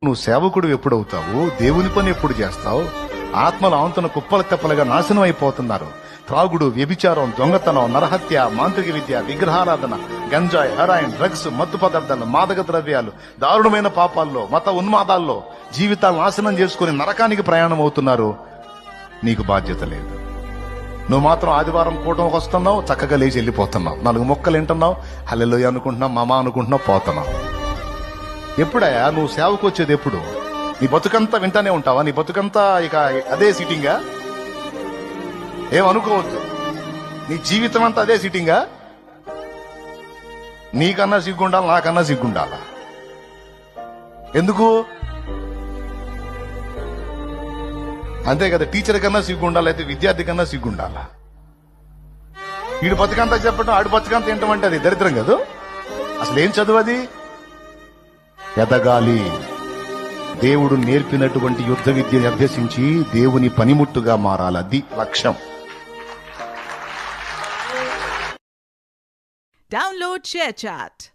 నువ్వు సేవకుడు ఎప్పుడవుతావు? దేవుని పని ఎప్పుడు చేస్తావు? ఆత్మల ఆంతన కుప్పల తెప్పలుగా నాశనం అయిపోతున్నారు. త్రాగుడు, వ్యభిచారం, దొంగతనం, నరహత్య, మాంత్రిక విద్య, విగ్రహారాధన, గంజాయి, హెరాయిన్, డ్రగ్స్, మత్తు పదార్థాలు, మాదక ద్రవ్యాలు, దారుణమైన పాపాల్లో, మత ఉన్మాదాల్లో జీవితాలు నాశనం చేసుకుని నరకానికి ప్రయాణం అవుతున్నారు. నీకు బాధ్యత లేదు. నువ్వు మాత్రం ఆదివారం కూటమికి వస్తున్నావు, చక్కగా లేచి వెళ్ళిపోతున్నావు, 4 మొక్కలు వింటున్నావు, హల్లెలూయా అనుకుంటున్నావు, మామ అనుకుంటున్నావు, పోతున్నావు. ఎప్పుడయ్యా నువ్వు సేవకు వచ్చేది? ఎప్పుడు? నీ బతుకంతా వింటానే ఉంటావా? నీ బతుకంతా ఇక అదే సిట్టింగా? ఏమనుకోవద్దు, నీ జీవితం అంతా అదే సిట్టింగా? నీకన్నా సిగ్గుండాలి, నాకన్నా సిగ్గుండాలా? ఎందుకు? అంతే కదా, టీచర్ కన్నా సిగ్గుండాలి, అయితే విద్యార్థి కన్నా సిగ్గుండాలా? వీడు బతుకంతా చెప్పడం, ఆడు బతుకంతా ఏంటంటే అది దరిద్రం కదా. అసలు ఏం చదువు అది? ఎదగాలి. దేవుడు నేర్పినటువంటి యుద్ధ విద్యని అభ్యసించి దేవుని పనిముట్టుగా మారాలి. అది లక్ష్యం. Download ShareChat.